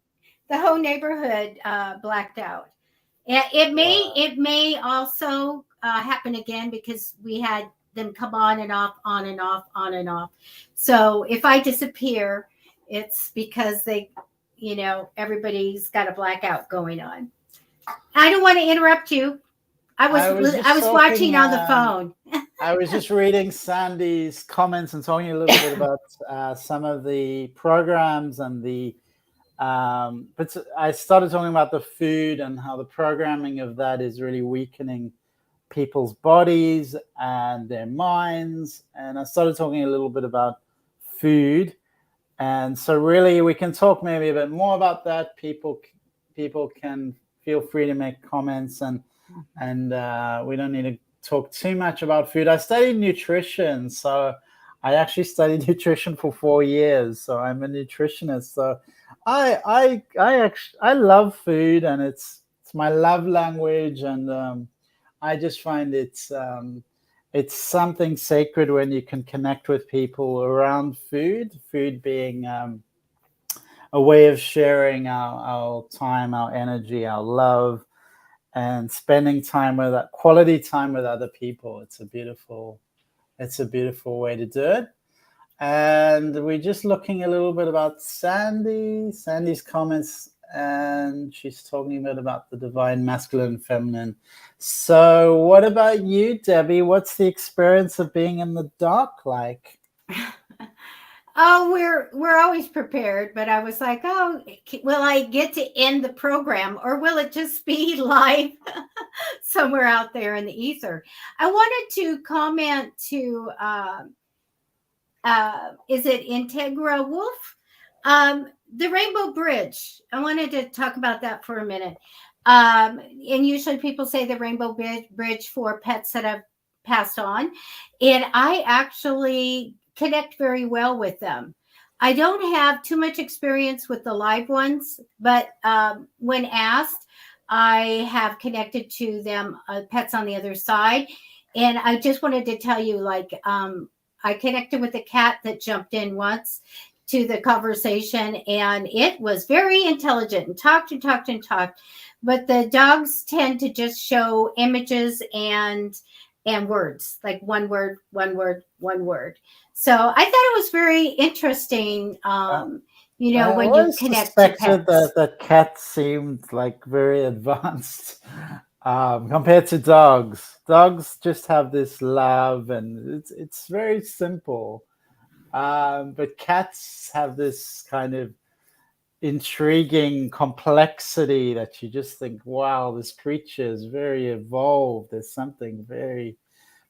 the whole neighborhood blacked out. Wow. It may also happen again because we had them come on and off, on and off, on and off. So if I disappear, it's because everybody's got a blackout going on. I don't want to interrupt you. I was I just was talking. watching on the phone. I was just reading Sandy's comments and talking a little bit about some of the programs and the. But I started talking about the food and how the programming of that is really weakening people's bodies and their minds. And I started talking a little bit about food. And so really we can talk maybe a bit more about that. People can feel free to make comments, and we don't need to talk too much about food. I studied nutrition, so I actually studied nutrition for 4 years. So I'm a nutritionist. So I love food, and it's my love language, and I just find it's something sacred when you can connect with people around food. Food being a way of sharing our time, our energy, our love, and spending time with that quality time with other people. It's a beautiful way to do it. And we're just looking a little bit about Sandy's comments, and she's talking a bit about the divine masculine and feminine. So what about you, Debbie? What's the experience of being in the dark like? Oh, we're always prepared, but I was like, oh, will I get to end the program, or will it just be live somewhere out there in the ether? I wanted to comment to is it Integra Wolf? The Rainbow Bridge. I wanted to talk about that for a minute. And usually people say the Rainbow Bridge for pets that have passed on. And I actually connect very well with them. I don't have too much experience with the live ones, but when asked, I have connected to them, pets on the other side. And I just wanted to tell you, I connected with a cat that jumped in once to the conversation, and it was very intelligent and talked and talked and talked. But the dogs tend to just show images and words, like one word, one word, one word. So I thought it was very interesting, I when you always connect to suspected pets. that cats seemed like very advanced compared to dogs. Dogs just have this love, and it's very simple. But cats have this kind of intriguing complexity that you just think, wow, this creature is very evolved. There's something very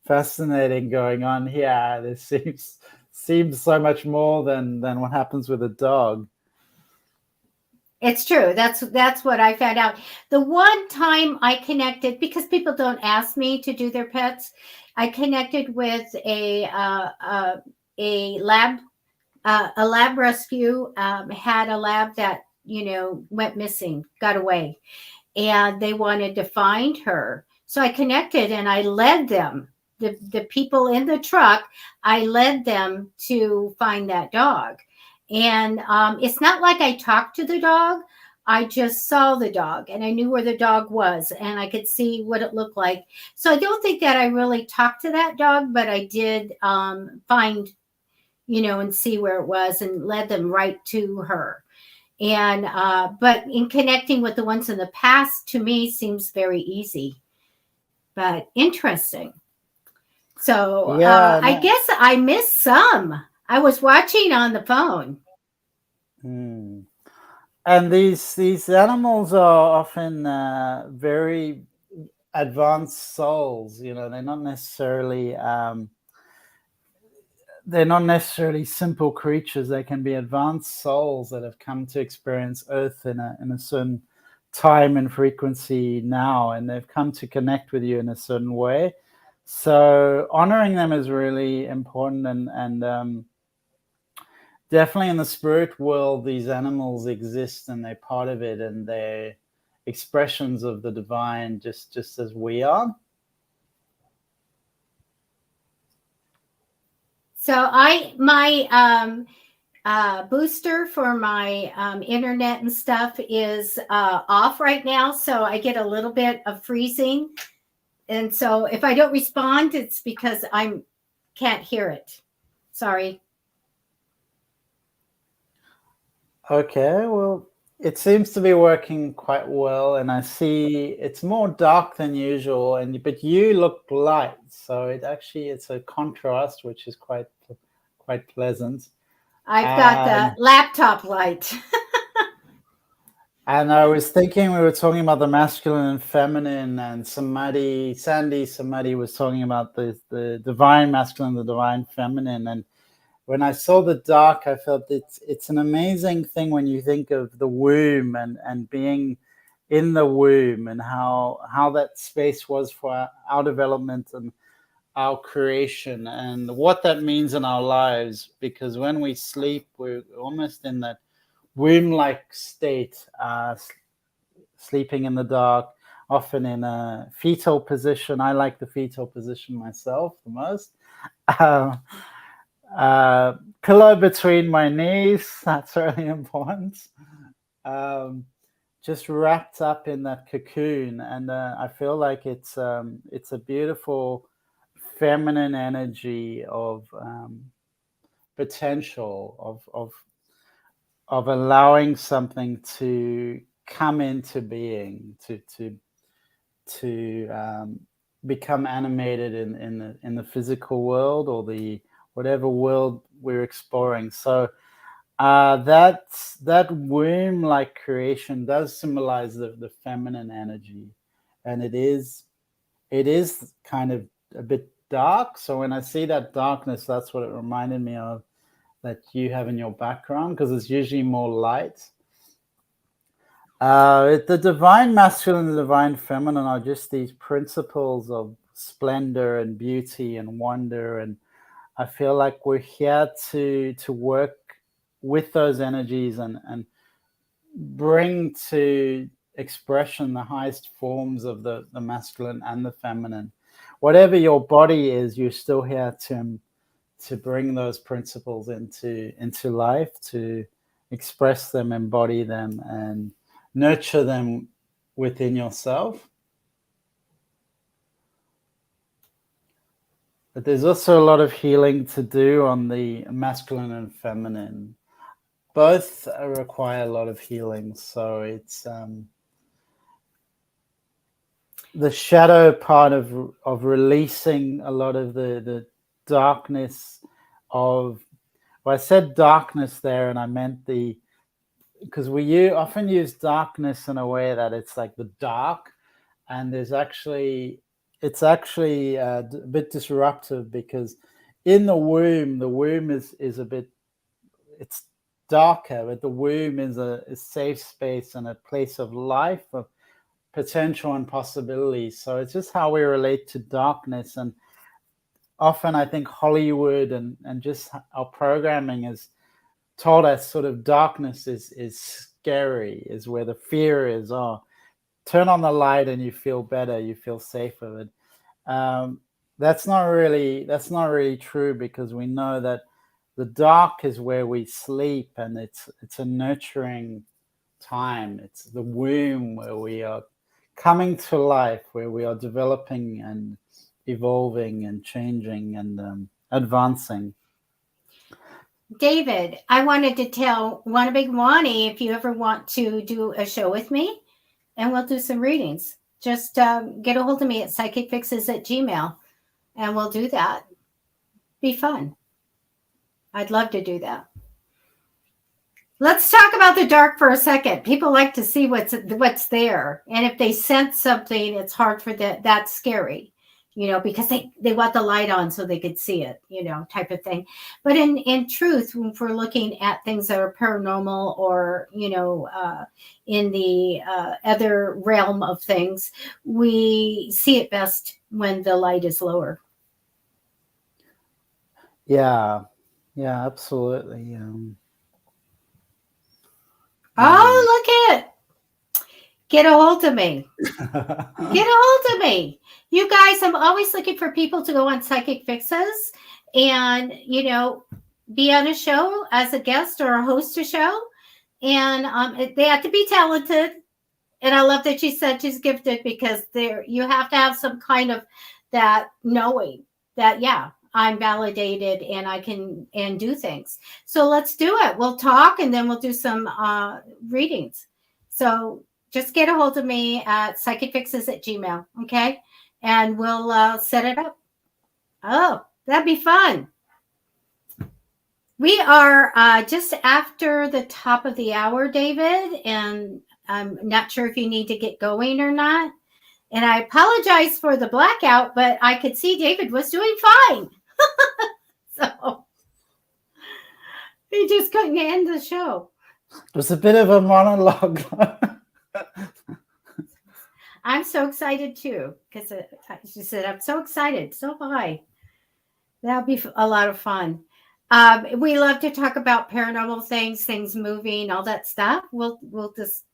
fascinating going on here. There seems so much more than what happens with a dog. It's true. That's what I found out. The one time I connected, because people don't ask me to do their pets, I connected with a lab, a lab rescue. Had a lab that went missing, got away, and they wanted to find her. So I connected and I led them. The people in the truck, I led them to find that dog. And it's not like I talked to the dog. I just saw the dog and I knew where the dog was and I could see what it looked like. So I don't think that I really talked to that dog, but I did find, and see where it was and led them right to her. And but in connecting with the ones in the past, to me, seems very easy, but interesting. So Yeah, I no. guess I missed some. I was watching on the phone. Hmm. and these animals are often very advanced souls. You know, they're not necessarily simple creatures. They can be advanced souls that have come to experience Earth in a certain time and frequency now, and they've come to connect with you in a certain way. So honoring them is really important, and definitely in the spirit world, these animals exist and they're part of it, and they're expressions of the divine, just as we are. So my booster for my internet and stuff is off right now, so I get a little bit of freezing, and so if I don't respond, it's because I can't hear it. Sorry. Okay, well, it seems to be working quite well, and I see it's more dark than usual, but you look light, so it's a contrast, which is quite pleasant. I've got the laptop light. And I was thinking, we were talking about the masculine and feminine, and Sandy Samadhi was talking about the divine masculine, the divine feminine. And when I saw the dark, I felt it's an amazing thing when you think of the womb and being in the womb, and how that space was for our development and our creation, and what that means in our lives. Because when we sleep, we're almost in that womb-like state, sleeping in the dark, often in a fetal position. I like the fetal position myself the most. Pillow between my knees, that's really important. Just wrapped up in that cocoon, and I feel like it's a beautiful feminine energy of potential, of allowing something to come into being, to become animated in the physical world, or the whatever world we're exploring. So that womb-like creation does symbolize the feminine energy, and it is kind of a bit dark. So when I see that darkness, that's what it reminded me of, that you have in your background, because it's usually more light. The divine masculine and the divine feminine are just these principles of splendor and beauty and wonder, and I feel like we're here to work with those energies and bring to expression the highest forms of the masculine and the feminine. Whatever your body is, you're still here to bring those principles into life, to express them, embody them, and nurture them within yourself. But there's also a lot of healing to do on the masculine and feminine. Both require a lot of healing. So it's the shadow part of releasing a lot of the darkness of, well, I said darkness there, and I meant because we often use darkness in a way that it's like the dark, and it's actually a bit disruptive, because in the womb is a bit, it's darker, but the womb is a safe space and a place of life, of potential and possibilities. So it's just how we relate to darkness. And often I think Hollywood and just our programming has told us sort of darkness is scary, is where the fear is. Oh, turn on the light and you feel better, you feel safer. But that's not really true, because we know that the dark is where we sleep, and it's a nurturing time. It's the womb where we are coming to life, where we are developing and evolving and changing and advancing. David, I wanted to tell Wanna Big Wani if you ever want to do a show with me, and we'll do some readings. Just get a hold of me at psychicfixes@gmail.com, and we'll do that. Be fun. I'd love to do that. Let's talk about the dark for a second. People like to see what's there, and if they sense something, it's hard for them. That's scary, because they want the light on so they could see it, type of thing. But in truth, when we're looking at things that are paranormal or in the other realm of things, we see it best when the light is lower. Yeah, absolutely. Oh, look at it. Get a hold of me. Get a hold of me. You guys, I'm always looking for people to go on Psychic Fixes and, be on a show as a guest or host a show. And they have to be talented. And I love that she said she's gifted, because you have to have some kind of that knowing that, yeah, I'm validated and I can do things. So let's do it. We'll talk and then we'll do some readings. So just get a hold of me at psychicfixes@gmail.com. Okay. And we'll set it up. Oh, that'd be fun. We are just after the top of the hour, David, and I'm not sure if you need to get going or not. And I apologize for the blackout, but I could see David was doing fine. So he just couldn't end the show. It was a bit of a monologue. I'm so excited too, because she said, I'm so excited. So high. That'll be a lot of fun. We love to talk about paranormal things moving, all that stuff. We'll just,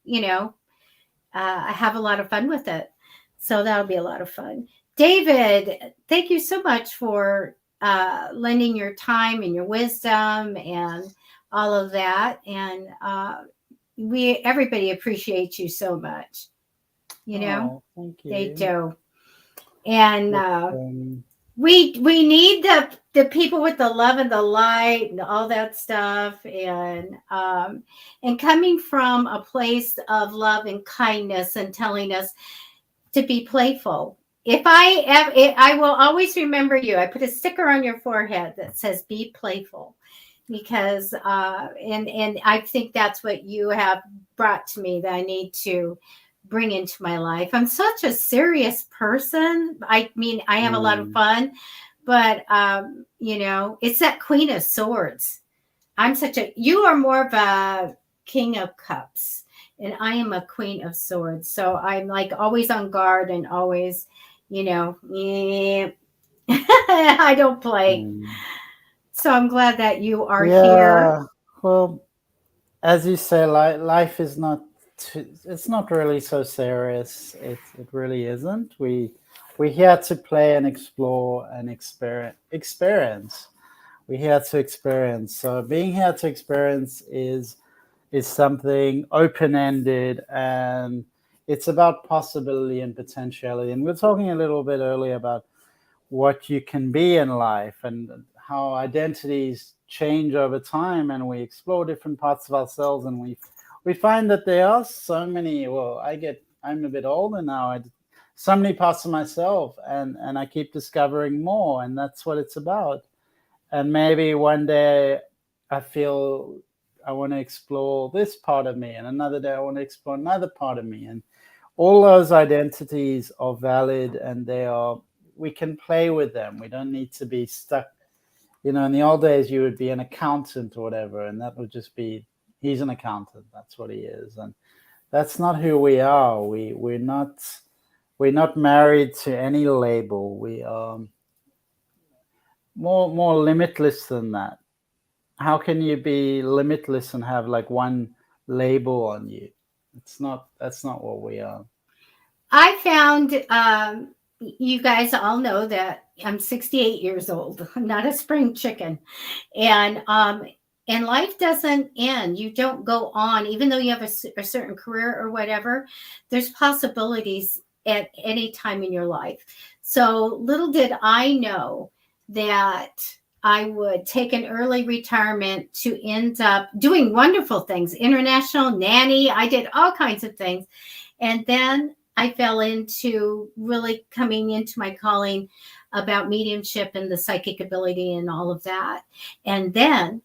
have a lot of fun with it. So that'll be a lot of fun. David, thank you so much for lending your time and your wisdom and all of that. And everybody appreciates you so much. Thank you. They do. And we need the people with the love and the light and all that stuff, and coming from a place of love and kindness and telling us to be playful. I will always remember you. I put a sticker on your forehead that says "Be playful," because and I think that's what you have brought to me that I need to bring into my life. I'm such a serious person. I mean, I have a lot of fun, but it's that Queen of Swords. You are more of a King of Cups, and I am a Queen of Swords. So I'm like always on guard and always, I don't play. So I'm glad that you are here. Well, as you say, life is not. It's not really so serious. It really isn't. We're here to play and explore and experience. We're here to experience. So being here to experience is something open-ended, and it's about possibility and potentiality. And we're talking a little bit earlier about what you can be in life and how identities change over time, and we explore different parts of ourselves, and we find that there are so many. Well, I'm a bit older now. So many parts of myself, and I keep discovering more, and that's what it's about. And maybe one day I feel I want to explore this part of me, and another day I want to explore another part of me, and all those identities are valid, and we can play with them. We don't need to be stuck. In the old days, you would be an accountant or whatever, and that would just be, he's an accountant. That's what he is, and that's not who we are. We're not married to any label. We are more limitless than that. How can you be limitless and have like one label on you? That's not what we are. I found you guys all know that I'm 68 years old. I'm not a spring chicken, and life doesn't end. You don't go on, even though you have a certain career or whatever. There's possibilities at any time in your life. So little did I know that I would take an early retirement to end up doing wonderful things, international nanny. I did all kinds of things. And then I fell into really coming into my calling about mediumship and the psychic ability and all of that. And then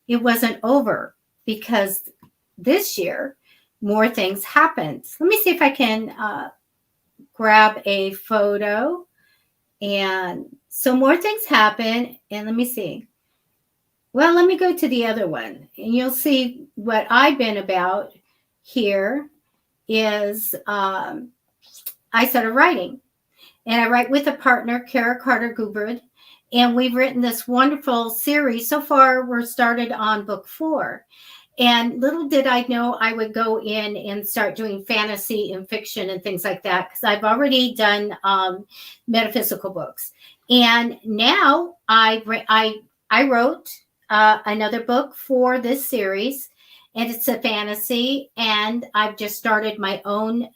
it wasn't over, because this year more things happened. Let me see if I can grab a photo. And so more things happen. And let me see. Well, let me go to the other one. And you'll see what I've been about here is I started writing. And I write with a partner, Kara Carter-Gubrud. And we've written this wonderful series. So far, we're started on book 4. And little did I know I would go in and start doing fantasy and fiction and things like that, because I've already done metaphysical books. And now I wrote another book for this series, and it's a fantasy. And I've just started my own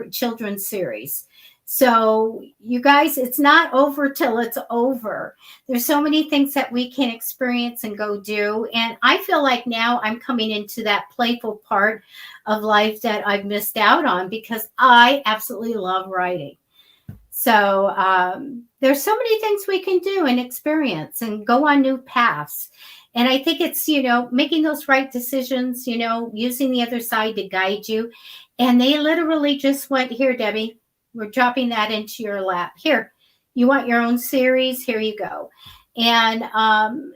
children's series. So you guys, it's not over till it's over. There's so many things that we can experience and go do. And I feel like now I'm coming into that playful part of life that I've missed out on, because I absolutely love writing. So there's so many things we can do and experience and go on new paths. And I think it's, making those right decisions, using the other side to guide you. And they literally just went, here, Debbie, we're dropping that into your lap. Here, you want your own series? Here you go. And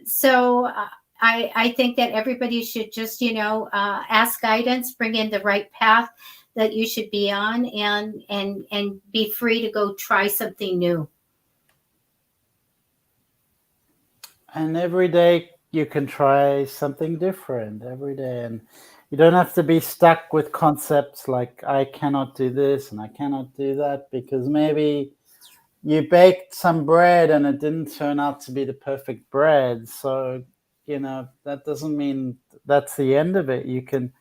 so I think that everybody should just, ask guidance, bring in the right path that you should be on, and be free to go try something new. And every day you can try something different every day. And you don't have to be stuck with concepts like I cannot do this and I cannot do that, because maybe you baked some bread and it didn't turn out to be the perfect bread. So, that doesn't mean that's the end of it. You can,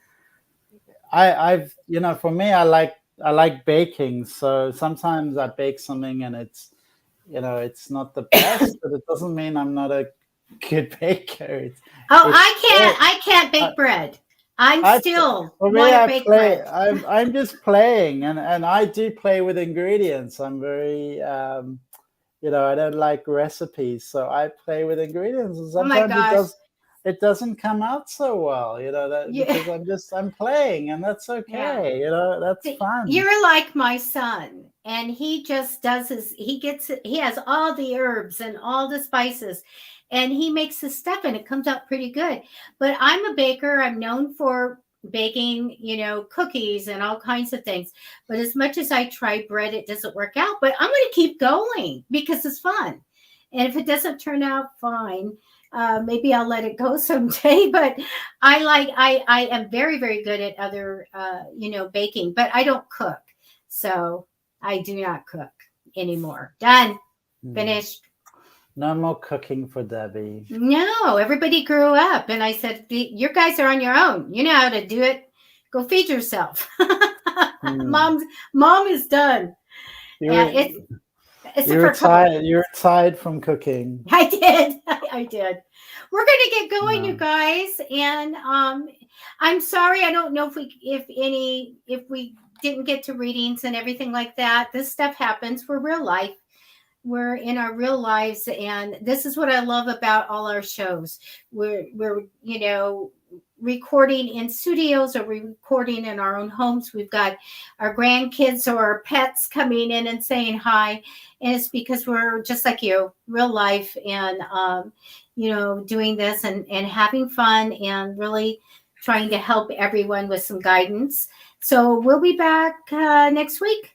for me, I like baking. So sometimes I bake something and it's not the best, but it doesn't mean I'm not a good baker. I can't bake bread. I'm just playing, and I do play with ingredients. I'm very, I don't like recipes, so I play with ingredients, and sometimes it doesn't come out so well, because I'm playing, and that's okay. Yeah. That's fun. You're like my son, and he just does he has all the herbs and all the spices, and he makes his stuff, and it comes out pretty good. But I'm a baker. I'm known for baking, cookies and all kinds of things. But as much as I try bread, it doesn't work out. But I'm going to keep going because it's fun. And if it doesn't turn out fine, maybe I'll let it go someday. But I am very, very good at other, baking, but I don't cook. So I do not cook anymore. Done. Finished. No more cooking for Debbie. No, everybody grew up. And I said, you guys are on your own. You know how to do it. Go feed yourself. Mom is done. You're retired from cooking. I did. We're going to get going, you guys. And I'm sorry. I don't know if we didn't get to readings and everything like that. This stuff happens for real life. We're in our real lives, and this is what I love about all our shows. We're recording in studios, or we're recording in our own homes. We've got our grandkids or our pets coming in and saying hi, and it's because we're just like you, real life, and doing this and having fun and really trying to help everyone with some guidance. So we'll be back next week.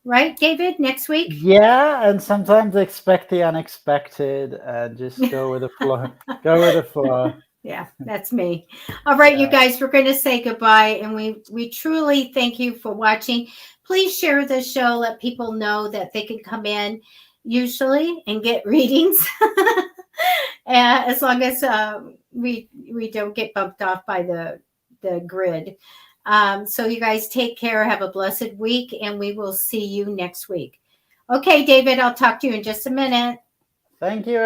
Right, David? Next week? Yeah, and sometimes expect the unexpected and just go with the flow. Go with the flow. Yeah, that's me. All right, you guys, we're going to say goodbye, and we truly thank you for watching. Please share the show. Let people know that they can come in usually and get readings, as long as we don't get bumped off by the grid. So you guys take care, have a blessed week, and we will see you next week. Okay, David, I'll talk to you in just a minute. Thank you.